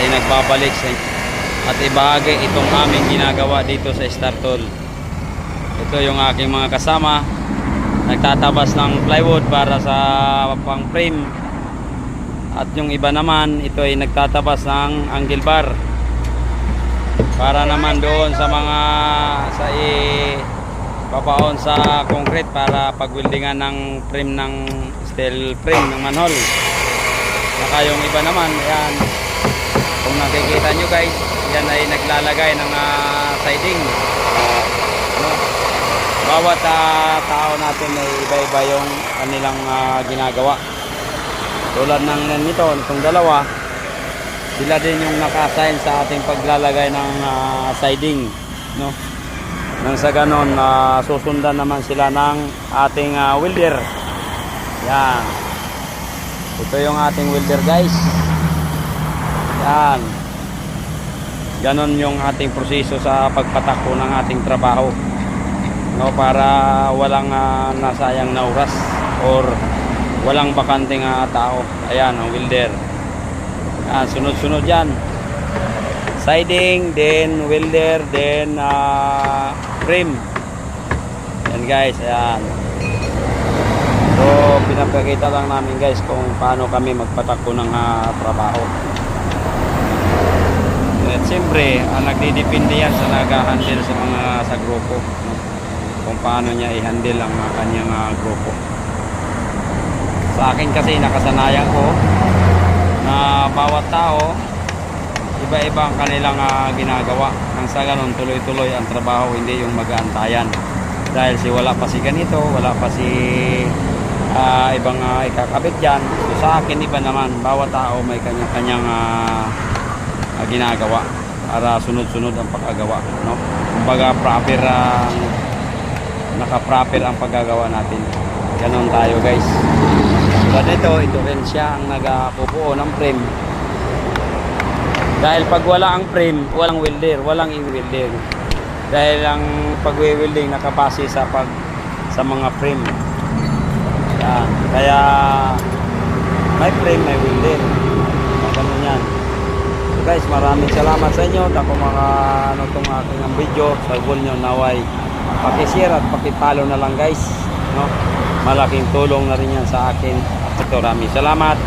ay nagbabalik sa at ibahagi itong aming ginagawa dito sa Startol. Ito yung aking mga kasama, nagtatabas ng plywood para sa pang frame, at yung iba naman ito ay nagtatabas ng angle bar para naman doon sa mga sa papaon sa concrete para pagwildingan ng frame ng steel frame ng manhole. Saka yung iba naman, ayan, kung nakikita nyo guys, yan ay naglalagay ng siding. No? Bawat tao natin ay iba-iba yung kanilang ginagawa. Tulad ng nitong dalawa, sila din yung naka-assign sa ating paglalagay ng siding, no? Nang sa ganon, susundan naman sila ng ating welder. Yan. Ito yung ating welder guys. Yan. Ganon yung ating proseso sa pagpatakbo ng ating trabaho, no? Para walang nasayang na oras or walang bakanting tao. Ayan ang welder. Sunod-sunod yan, siding, then welder, then frame. Yan guys, ayan. So pinapakita lang namin guys kung paano kami magpatakbo ng trabaho. At siyempre nagdidepende yan sa nag-handle sa mga sa grupo, no? Kung paano niya i-handle ang kanyang grupo. Sa akin kasi nakasanayan ko na bawat tao iba-iba ang kanilang ginagawa. Nang sa ganun tuloy-tuloy ang trabaho, hindi yung mag-aantayan dahil wala pa si ganito, wala pa si ibang ikakabit dyan. So sa akin iba naman, bawat tao may kanya-kanyang ginagawa para sunod-sunod ang pagkagawa, no? Kumbaga proper naka-proper ang paggagawa natin. Ganon tayo guys. Tulad ito rin siya ang nagpupuo ng frame. Dahil pag wala ang frame, walang welder, walang i-welder. Dahil ang pag-welding nakabase sa mga frame. Yan. Kaya may frame, may welder. Ganun yan. So guys, maraming salamat sa inyo. Ako mga itong aking video sa goal nyo naway paki-share at paki-follow na lang guys, no? Malaking tulong na rin yan sa akin. Ito, maraming salamat.